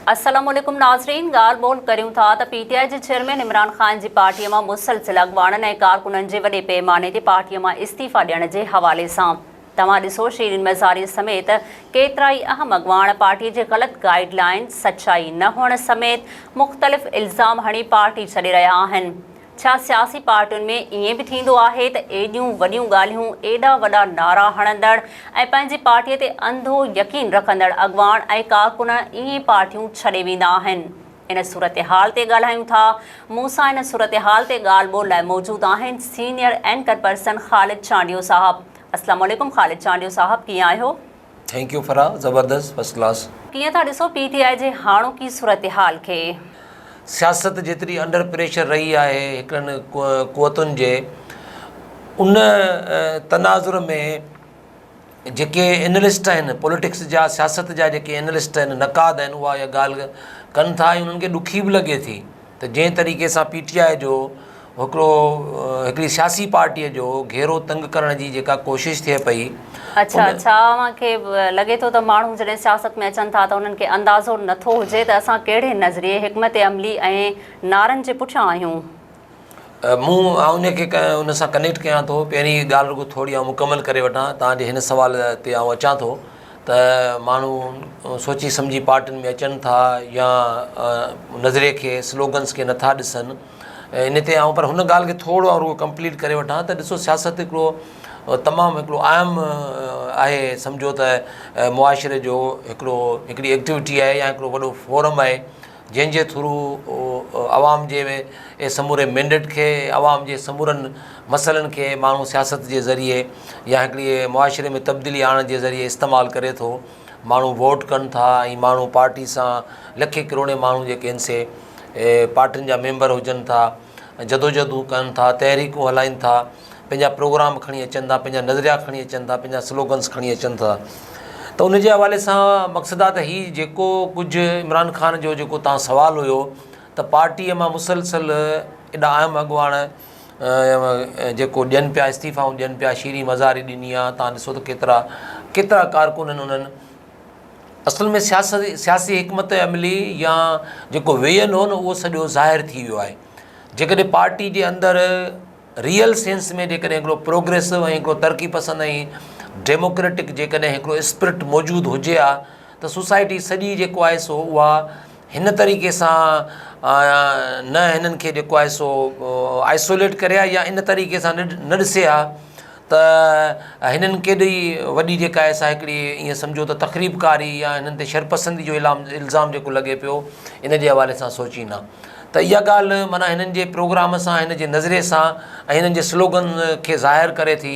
अस्सलामुअलैकुम नाज़रीन, ॻाल्हि ॿोल करियूं था त पीटीआई जे चेयरमैन इमरान ख़ान जी पार्टीअ मां मुसलसिल अॻवाननि ऐं कारकुननि जे वॾे पैमाने ते पार्टीअ मां इस्तीफ़ा ॾियण जे हवाले सां तव्हां ॾिसो शीरीन मज़ारी समेत केतिरा ई अहम अॻवान पार्टीअ जे ग़लति गाइडलाइन सचाई न हुअण समेत मुख़्तलिफ़ इल्ज़ाम हणी पार्टी छॾे रहिया आहिनि। छा सियासी पार्टियुनि में ईअं बि थींदो आहे त एॾियूं वॾियूं ॻाल्हियूं, एॾा वॾा नारा हणंदड़ ऐं पंहिंजी पार्टीअ ते अंधो यकीन रखंदड़ अॻवान ऐं कारकुन इहे पार्टियूं छॾे वेंदा आहिनि? इन सूरत हाल ते ॻाल्हायूं था। मूंसां इन सूरत हाल ते ॻाल्हि ॿोल लाइ मौजूदु आहिनि सीनियर एंकर पर्सन ख़ालिद चांडियो साहब। अस्सलाम वालेकुम ख़ालिद चांडियो साहब, कीअं आहियो? थैंक यू फराह, ज़बरदस्त, फर्स्ट क्लास। कीअं था ॾिसो पीटीआई जे हाणोकी सूरत हाल खे? सियासत जेतिरी अंडर प्रेशर रही आहे हिकिड़नि क़ुवतुनि जे, उन तनाज़ुर में जेके एनलिस्ट आहिनि पॉलिटिक्स जा, सियासत जा जेके एनलिस्ट आहिनि, नक़ाद आहिनि, उहा इहा ॻाल्हि कनि था ऐं उन्हनि खे ॾुखी बि लॻे थी त जंहिं तरीक़े सां पीटीआई जो हिकिड़ी सियासी पार्टीअ जो घेरो तंग करण जी जेका कोशिशि थिए पई। अच्छा, मूंखे लॻे थो त माण्हू जॾहिं सियासत में अचनि था त उन्हनि खे अंदाज़ो नथो हुजे त असां कहिड़े नज़रिए, हिकमत अमली ऐं नारनि जे पुठियां आहियूं। मूं उनखे उन सां कनेक्ट कयां थो। पहिरीं ॻाल्हि रुॻो थोरी मुकमल करे वठां तव्हांजे हिन सुवाल ते अचां थो त माण्हू सोची सम्झी पार्टियुनि में अचनि था या नज़रिए खे, स्लोगन्स खे नथा ॾिसनि, इन ते पर हुन ॻाल्हि खे थोरो रुॻो कंप्लीट करे वठां त ॾिसो, सियासत हिकिड़ो तमामु हिकिड़ो अहम आहे, सम्झो त मुआशिरे जो हिकिड़ी एक्टिविटी आहे या हिकिड़ो वॾो फोरम आहे जंहिंजे थ्रू आवाम जे समूरे मैंडेट खे, आवाम जे समूरनि मसइलनि खे माण्हू सियासत जे ज़रिए या हिकिड़ी मुआशिरे में तब्दीली आणण जे ज़रिए इस्तेमालु करे थो। माण्हू वोट कनि था ऐं माण्हू पार्टी सां लखे करोड़े माण्हू जेके आहिनि से पार्टियुनि जा मेंबर हुजनि था, जदोजहदूं कनि था, तहरीकूं हलाइनि था, पंहिंजा प्रोग्राम खणी अचनि था, पंहिंजा नज़रिया खणी अचनि था, पंहिंजा स्लोगन्स खणी अचनि था। त उनजे हवाले सां मक़सदु आहे त हीउ जेको कुझु इमरान ख़ान जो जेको तव्हां सुवालु हुयो त पार्टीअ मां मुसलसिल एॾा अहम अॻवान जेको ॾियनि पिया, इस्तीफ़ाऊं ॾियनि पिया, शीरी मज़ारी ॾिनी आहे, तव्हां ॾिसो त केतिरा कारकुन आहिनि उन्हनि। असल में सियासी हिकमत अमली या जेको वेयन हो न, उहो सॼो ज़ाहिर थी वियो आहे। जेकॾहिं पार्टी जे अंदरि रियल सेंस में जेकॾहिं हिकिड़ो प्रोग्रेसिव ऐं हिकिड़ो तरक़ी पसंदि ऐं डेमोक्रेटिक जेकॾहिं हिकिड़ो स्पिरिट मौजूदु हुजे हा त सोसाइटी सॼी जेको आहे सो उहा हिन तरीक़े सां न हिननि खे जेको आहे सो आइसोलेट करे हा या इन तरीक़े सां न ॾिसे हा त हिननि केॾी वॾी जेका आहे सा हिकिड़ी ईअं सम्झो त तक़रीबकारी या हिननि ते शरपसंदी जो इल्ज़ाम जेको लॻे पियो, इन जे हवाले सां सोचींदा त इहा ॻाल्हि माना हिननि जे प्रोग्राम सां, हिन जे नज़रिए सां ऐं हिननि जे स्लोगन खे ज़ाहिर करे थी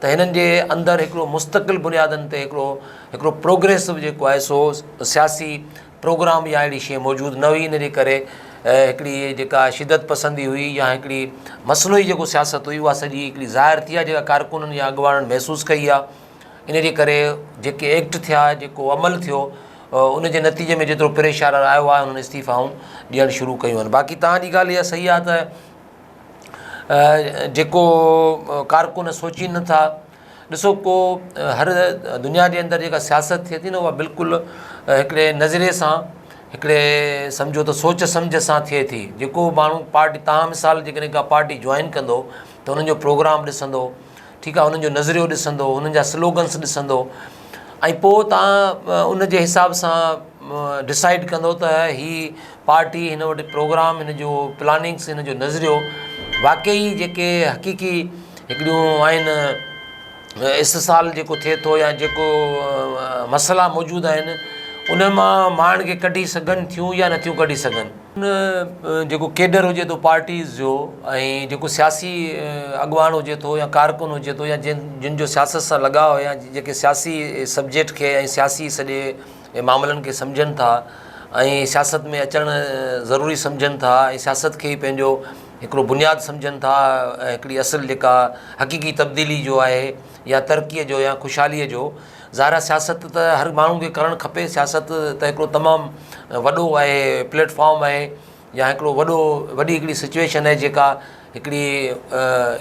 त हिननि जे अंदरि हिकिड़ो मुस्तक़िल बुनियादनि ते हिकिड़ो प्रोग्रेसिव जेको आहे सो सियासी प्रोग्राम या अहिड़ी शइ मौजूदु न हुई। इन जे करे हिकिड़ी जेका शिदत पसंदी हुई या हिकिड़ी मसइलो ई जेको सियासत हुई उहा सॼी हिकिड़ी ज़ाहिर थी आहे, जेका कारकुननि या अॻवाननि महसूसु कई आहे। इन जे करे जेके एक्ट थिया, जेको अमल थियो, उन जे नतीजे में जेतिरो प्रेशर आयो आहे उन्हनि इस्तीफ़ाऊं ॾियणु शुरू कयूं आहिनि। बाक़ी तव्हांजी ॻाल्हि इहा सही आहे त जेको कारकुन सोचीनि नथा, ॾिसो को हर दुनिया जे अंदरि जेका सियासत थिए थी न, उहा बिल्कुलु हिकिड़े नज़रिए सां, हिकिड़े सम्झो त सोच सम्झ सां थिए थी। जेको माण्हू पार्टी, तव्हां मिसाल जेकॾहिं का पार्टी जॉइन कंदो त हुननि जो प्रोग्राम ॾिसंदो, ठीकु आहे, हुननि जो नज़रियो ॾिसंदो, हुननि जा स्लोगन्स ॾिसंदो ऐं पोइ तव्हां उन जे हिसाब सां डिसाइड कंदो त हीअ पार्टी, हिन वटि प्रोग्राम, हिन जो प्लानिंग्स, हिन जो नज़रियो वाक़ई जेके हक़ीक़ी हिकिड़ियूं आहिनि इस्तिसाल जेको थिए थो या जेको मसइला मौजूदु आहिनि उन मां माण्हुनि खे कढी सघनि थियूं या नथियूं कढी सघनि। उन जेको केडर हुजे थो पार्टीज़ जो ऐं जेको सियासी अॻवान हुजे थो या कारकुन हुजे थो या जिन जो सियासत सां लॻाव या जेके सियासी सब्जेक्ट खे ऐं सियासी सॼे मामलनि खे सम्झनि था ऐं सियासत में अचणु ज़रूरी सम्झनि था ऐं सियासत खे ई पंहिंजो हिकिड़ो बुनियादु सम्झनि था, हिकिड़ी असुलु जेका हक़ीक़ी तब्दीली जो आहे या तरक़ीअ जो या ख़ुशहालीअ जो, ज़ाहिर सियासत त हर माण्हू खे करणु खपे। सियासत त हिकिड़ो तमामु वॾो आहे प्लेटफॉर्म आहे या हिकिड़ो वॾी हिकिड़ी सिचुएशन आहे जेका हिकिड़ी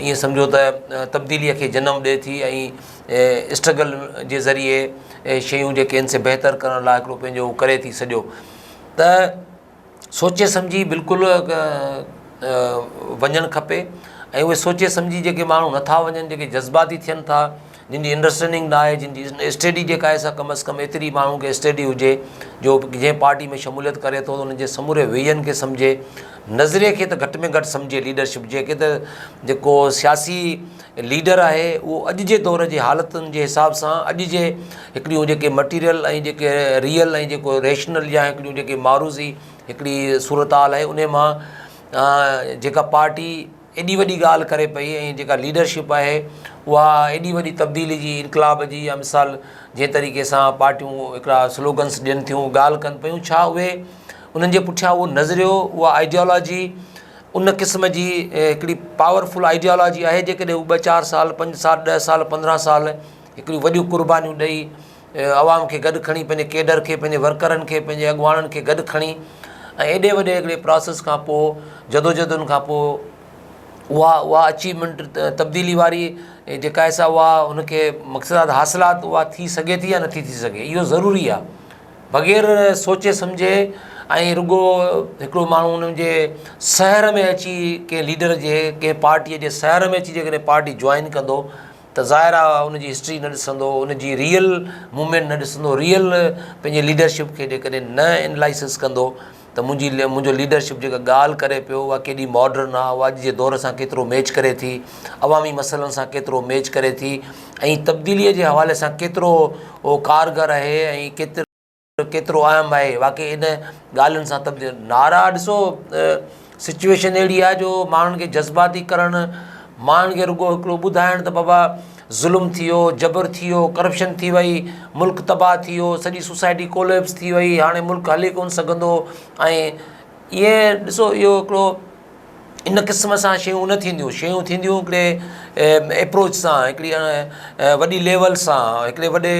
ईअं सम्झो त तब्दीलीअ खे जनमु ॾिए थी ऐं स्ट्रगल जे ज़रिए शयूं जेके आहिनि से बहितर करण लाइ हिकिड़ो पंहिंजो करे थी सॼो। त सोचे सम्झी बिल्कुलु वञणु खपे ऐं उहे सोचे सम्झी जेके माण्हू नथा वञनि, जेके जज़्बाती थियनि था, जिन जी अंडरस्टैंडिंग न आहे, जिन जी स्टडी जेका आहे सा कम अज़ कम एतिरी माण्हू खे स्टडी हुजे जो जंहिं पार्टी में शमूलियत करे थो उन जे समूरे वेयनि खे सम्झे, नज़रिए खे त घटि में घटि सम्झे लीडरशिप जेके त जेको सियासी लीडर आहे उहो अॼु जे दौर जे हालतुनि जे हिसाब सां अॼु जे हिकिड़ियूं जेके मटीरियल ऐं जेके रियल ऐं जेको रेशनल या हिकिड़ियूं जेके मारूज़ी हिकिड़ी सूरत हाल आहे उन मां जेका पार्टी एॾी वॾी ॻाल्हि करे पई ऐं जेका लीडरशिप आहे उहा एॾी वॾी तब्दीली जी इनकलाब जी या मिसाल जंहिं तरीक़े सां पार्टियूं हिकिड़ा स्लोगन्स ॾियनि थियूं, ॻाल्हि कनि पियूं, छा उहे उन्हनि जे पुठियां उहो नज़रियो, उहा आइडियोलॉजी उन क़िस्म जी हिकिड़ी पावरफुल आइडियोलॉजी आहे जेकॾहिं हू 2-4 साल 5 साल 10 साल 15 साल हिकिड़ियूं वॾियूं क़ुर्बानियूं ॾेई आवाम खे गॾु खणी, पंहिंजे केडर खे, पंहिंजे वर्करनि खे, पंहिंजे अॻुवाणनि खे गॾु खणी ऐं एॾे वॾे हिकिड़े प्रोसेस खां पोइ जदोजहदुनि खां पोइ उहा अचीवमेंट तब्दीली वारी जेका आहे सा उहा हुनखे मक़सदात हासिलात उहा थी सघे थी या नथी थी सघे, इहो ज़रूरी आहे। बग़ैर सोचे सम्झे ऐं रुॻो हिकिड़ो माण्हू उन्हनि जे शहर में अची कंहिं लीडर जे कंहिं पार्टीअ जे शहर में अची जेकॾहिं पार्टी जॉइन कंदो त ज़ाहिर आहे उनजी हिस्ट्री न ॾिसंदो, उनजी रियल मूवमेंट न ॾिसंदो, रियल पंहिंजे लीडरशिप खे जेकॾहिं न एनालाइसिस कंदो त मुंहिंजो लीडरशिप जेका ॻाल्हि करे पियो उहा केॾी मॉडर्न आहे, उहा अॼु जे दौर सां केतिरो मैच करे थी, अवामी मसइलनि सां केतिरो मैच करे थी ऐं तब्दीलीअ जे हवाले सां केतिरो उहो कारगर आहे ऐं केतिरो अहम आहे। वाक़ई इन ॻाल्हियुनि सां तब्दील नारा ॾिसो, सिचुएशन अहिड़ी आहे जो माण्हुनि खे जज़्बाती करणु, माण्हुनि खे रुॻो हिकिड़ो ॿुधाइणु त बाबा ज़ुल्म थी वियो, जबर थी वियो, करप्शन थी वई, मुल्क तबाह थी वियो, सॼी सोसाइटी कोलेप्स थी वई, हाणे मुल्क हली कोन सघंदो ऐं इहे ॾिसो इहो हिकिड़ो इन क़िस्म सां शयूं न थींदियूं, शयूं थींदियूं हिकिड़े एप्रोच सां, हिकिड़ी वॾी लेवल सां, हिकिड़े वॾे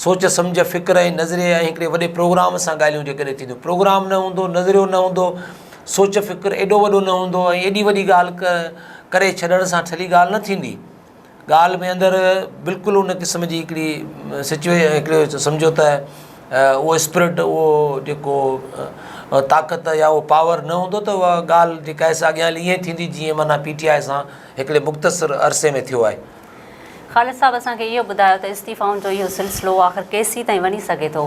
सोच सम्झ फ़िक्र ऐं नज़रिए ऐं हिकिड़े वॾे प्रोग्राम सां ॻाल्हियूं जेकॾहिं थींदियूं। प्रोग्राम न हूंदो, नज़रियो न हूंदो, सोच फ़िक्र एॾो वॾो न हूंदो ऐं एॾी वॾी ॻाल्हि करे छॾण सां ठली ॻाल्हि न थींदी। ॻाल्हि में अंदरि बिल्कुलु उन क़िस्म जी हिकिड़ी हिकिड़ो सम्झो त उहो स्पिरिट, उहो जेको ताक़त या उहो पावर न हूंदो त उहा ॻाल्हि जेका आहे सा अॻियां हली ईअं थींदी जीअं माना PTI सां हिकिड़े मुख़्तसिर अरसे में थियो आहे। ख़ालिद साहब, असांखे इहो ॿुधायो त इस्तीफ़ाउनि जो इहो सिलसिलो आख़िर केसीं ताईं वञी सघे थो?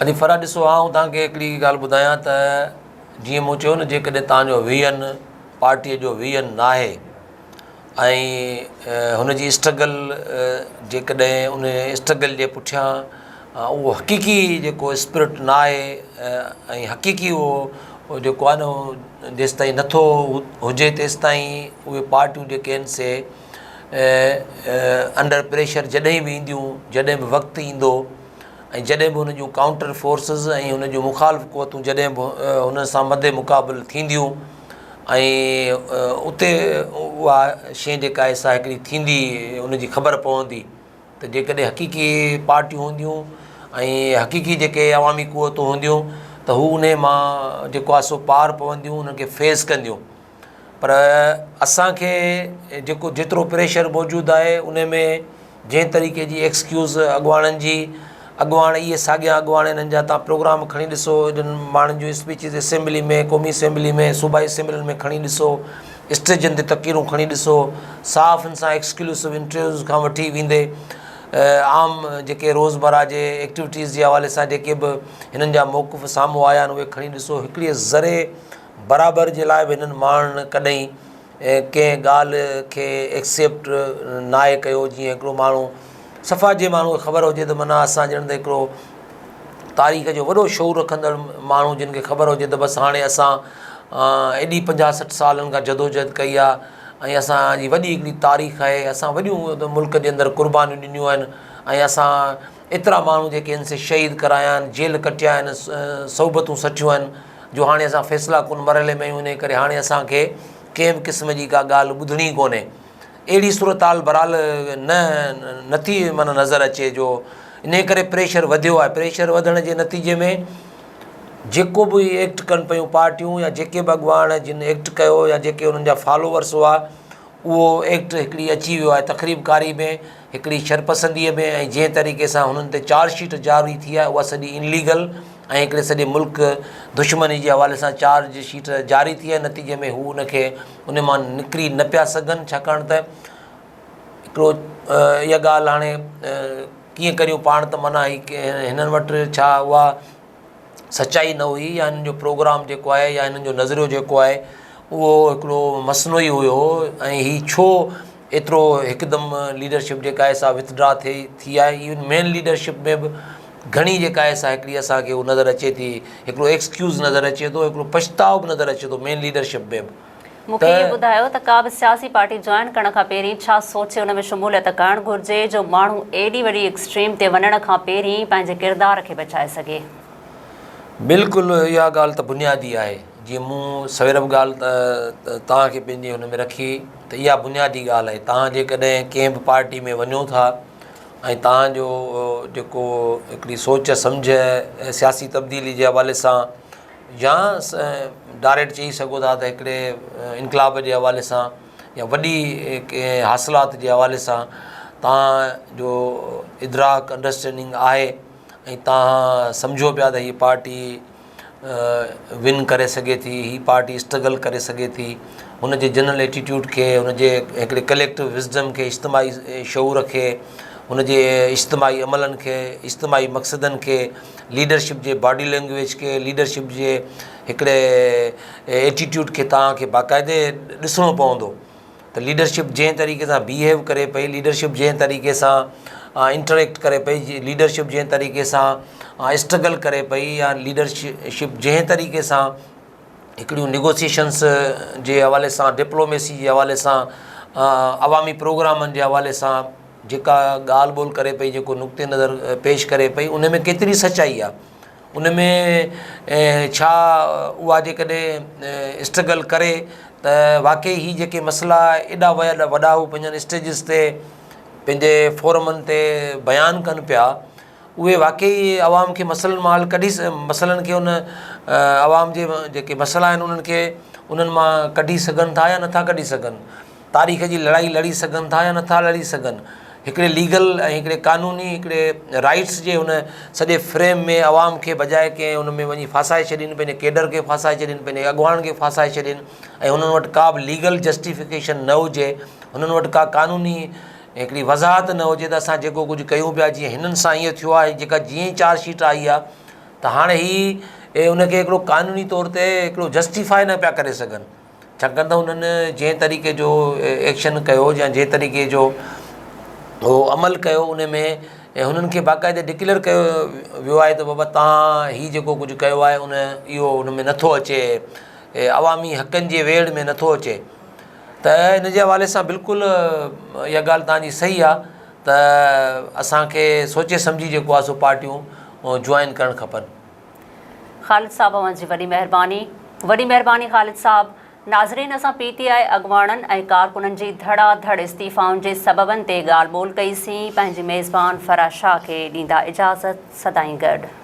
अॼु फरा ॾिसो, आउं तव्हांखे हिकिड़ी ॻाल्हि ॿुधायां त जीअं मूं चयो न, जेकॾहिं तव्हांजो वियन पार्टीअ जो वियन न आहे ऐं हुनजी स्ट्रगल जेकॾहिं उन स्ट्रगल जे पुठियां उहो हक़ीक़ी जेको स्पिरिट न आहे ऐं हक़ीक़ी उहो जेको आहे न जेसि ताईं नथो हुजे तेसि ताईं उहे पार्टियूं जेके आहिनि से अंडर प्रेशर जॾहिं बि ईंदियूं, जॾहिं बि वक़्तु ईंदो ऐं जॾहिं बि हुन जूं काउंटर फोर्सिस ऐं हुन जूं मुखालिफ़ क़ुवतूं जॾहिं बि हुन सां मदे मुक़ाबिल थींदियूं ऐं उते उहा शइ जेका आहे सा हिकिड़ी थींदी, उनजी ख़बर पवंदी त जेकॾहिं हक़ीक़ी पार्टियूं हूंदियूं ऐं हक़ीक़ी जेके अवामी क़ुवतूं हूंदियूं त हू उन मां जेको आहे सो पार पवंदियूं, उनखे फेस कंदियूं। पर असांखे जेको जेतिरो प्रेशर मौजूदु आहे उन में जंहिं तरीक़े जी एक्सक्यूज़ अॻुवाणनि जी, अॻुवाण इहे साॻिया अॻुवाण हिननि जा तव्हां प्रोग्राम खणी ॾिसो, हिननि माण्हुनि जूं स्पीचिस असेंबली में, क़ौमी असेंबली में, सूबाई असेंबलियुनि में खणी ॾिसो, स्टेजनि ते तक़रीरूं खणी ॾिसो, साफ़ हिन सां एक्सक्लूसिव इंटरव्यूज़ खां वठी वेंदे आम जेके रोज़मर्रा जे एक्टिविटीज़ जे हवाले सां जेके बि हिननि जा मौक़िफ़ साम्हूं आया आहिनि उहे खणी ॾिसो। हिकिड़े ज़रे बराबरि जे लाइ बि हिननि माण्हुनि कॾहिं कंहिं ॻाल्हि खे एक्सेप्ट न आहे कयो। जीअं हिकिड़ो माण्हू सफ़ा जे माण्हू खे ख़बर हुजे त माना असां ॼण त हिकिड़ो तारीख़ जो वॾो शौक़ु रखंदड़ माण्हू जिन खे ख़बर हुजे त बसि हाणे असां एॾी 50-60 सालनि खां जदोजहद कई आहे ऐं असांजी वॾी हिकिड़ी तारीख़ आहे, असां वॾियूं मुल्क जे अंदरि क़ुर्बानियूं ॾिनियूं आहिनि ऐं असां एतिरा माण्हू जेके आहिनि से शहीद कराया आहिनि, जेल कटिया आहिनि, सोबतूं सठियूं आहिनि जो हाणे असां फ़ैसिला कुन मरहले में आहियूं। इन करे हाणे असांखे कंहिं बि क़िस्म जी का ॻाल्हि ॿुधणी कोन्हे। अहिड़ी सूरत हाल बहरहाल नथी माना नज़र अचे जो इन करे प्रेशर वधियो आहे। प्रेशर वधण जे नतीजे में जेको बि एक्ट कनि पियूं पार्टियूं या जेके बि अॻुवाण जिन एक्ट कयो या जेके उन्हनि जा फॉलोवर्स हुआ उहो एक्ट हिकिड़ी अची वियो आहे तक़रीबकारी में, हिकिड़ी शरपसंदीअ में, ऐं जंहिं तरीक़े सां हुननि ते चार्जशीट जारी थी आहे उहा सॼी इनलीगल ऐं हिकिड़े सॼे मुल्क दुश्मनी जे हवाले सां चार्जशीट जारी थी आहे। नतीजे में हू उनखे उन मां निकिरी न पिया सघनि, छाकाणि त हिकिड़ो इहा ॻाल्हि हाणे कीअं करियूं पाण त माना हिननि वटि छा उहा सचाई न हुई, या हिननि जो प्रोग्राम जेको आहे या हिननि जो नज़रियो जेको आहे उहो हिकिड़ो मसनोई हुयो, ऐं हीअ छो एतिरो हिकदमि लीडरशिप जेका आहे सा विथड्रा थी आहे। इवन मेन लीडरशिप में बि घणी जेका आहे सा हिकिड़ी असांखे उहो नज़र अचे थी, हिकिड़ो एक्सक्यूज़ नज़र अचे थो, हिकिड़ो पछताव बि नज़र अचे थो मेन लीडरशिप में बि। मूंखे इहो ॿुधायो त का बि सियासी पार्टी जॉइन करण खां पहिरीं छा सोचे हुन में शमूलियत करणु घुरिजे जो माण्हू एॾी वॾी एक्सट्रीम ते वञण खां पहिरीं पंहिंजे किरदार खे बचाए सघे? बिल्कुलु इहा ॻाल्हि त बुनियादी आहे। जीअं मूं सवेर बि ॻाल्हि तव्हांखे पंहिंजे हुन में रखी त इहा बुनियादी ॻाल्हि आहे। तव्हां जेकॾहिं कंहिं बि पार्टी में वञो था ऐं तव्हांजो जेको हिकिड़ी सोच सम्झ सियासी तब्दीली जे हवाले सां, या डायरेक्ट चई सघो था त हिकिड़े इनकलाब जे हवाले सां या वॾी कंहिं हासिलात जे हवाले सां तव्हांजो इदराक अंडरस्टैंडिंग आहे ऐं तव्हां सम्झो पिया त हीअ पार्टी विन करे सघे थी, हीअ पार्टी स्ट्रगल करे सघे थी, हुनजे जनरल एटीट्यूड खे, हुनजे हिकिड़े कलेक्टिव विज़डम खे, इज्तिमाही शऊर खे, हुनजे इज्तिमाही अमलनि खे, इज्तिमाही मक़सदनि खे, लीडरशिप जे बॉडी लैंग्वेज खे, लीडरशिप जे हिकिड़े एटीट्यूड खे तव्हांखे बाक़ाइदे ॾिसणो पवंदो त लीडरशिप जंहिं तरीक़े सां बिहेव करे पई, लीडरशिप जंहिं तरीक़े सां इंटरेक्ट करे पई, लीडरशिप जंहिं तरीक़े सां स्ट्रगल करे पई, या लीडरशिप जंहिं तरीक़े सां हिकिड़ियूं निगोसिएशन्स जे हवाले सां, डिप्लोमेसी जे हवाले सां, अवामी प्रोग्रामनि जे हवाले सां जेका ॻाल्हि ॿोल करे पई, जेको नुक़्ते नज़र पेश करे पई, उन में केतिरी सचाई आहे, उन में छा उहा जेकॾहिं स्ट्रगल करे त वाक़ई ही जेके मसइला एॾा वॾा हू पंहिंजनि स्टेजिस ते पंहिंजे फोरमनि ते बयानु कनि पिया, उहे वाक़ई आवाम खे मसइलनि मां हल कढी मसइलनि खे उन आवाम जे जेके मसइला आहिनि उन्हनि मां कढी सघनि था या नथा कढी सघनि, तारीख़ जी लड़ाई लड़ी सघनि था या नथा लड़ी सघनि, हिकिड़े लीगल ऐं हिकिड़े क़ानूनी हिकिड़े राइट्स जे हुन सॼे फ्रेम में आवाम खे बजाए कंहिं हुन में वञी फासाए छॾीनि, पंहिंजे केडर खे फासाए छॾीनि, पंहिंजे अॻुवान खे फासाए छॾीनि, ऐं हुननि वटि का बि लीगल जस्टिफिकेशन न हुजे, हुननि वटि का क़ानूनी हिकिड़ी वज़ाहत न हुजे त असां जेको कुझु कयूं पिया, जीअं हिननि सां ईअं थियो आहे, जेका जीअं ई चार्जशीट आई आहे त हाणे ही हुनखे हिकिड़ो क़ानूनी तौर ते हिकिड़ो जस्टिफाई न पिया करे सघनि, छाकाणि त हुननि जंहिं तरीक़े जो एक्शन कयो या जंहिं तरीक़े जो उहो अमल कयो, उन में हुननि खे बाक़ाइदे डिक्लेयर कयो वियो आहे त बाबा तव्हां हीउ जेको कुझु कयो आहे इहो हुन में नथो अचे, अवामी हक़नि जे वेड़ में नथो अचे। त इन जे हवाले सां बिल्कुलु इहा ॻाल्हि तव्हांजी सही आहे त असांखे सोचे सम्झी जेको आहे सो पार्टियूं जॉइन करणु खपनि। ख़ालिद साहब जी वॾी महिरबानी ख़ालिद साहब। नाज़रीन, असां PTI अॻुवाणनि ऐं कारकुननि जी धड़ाधड़ इस्तीफ़ाउनि जे सबबनि ते ॻाल्हि ॿोल कईसीं। पंहिंजी मेज़बान फराज शाह खे ॾींदा इजाज़त, सदाईं गॾु।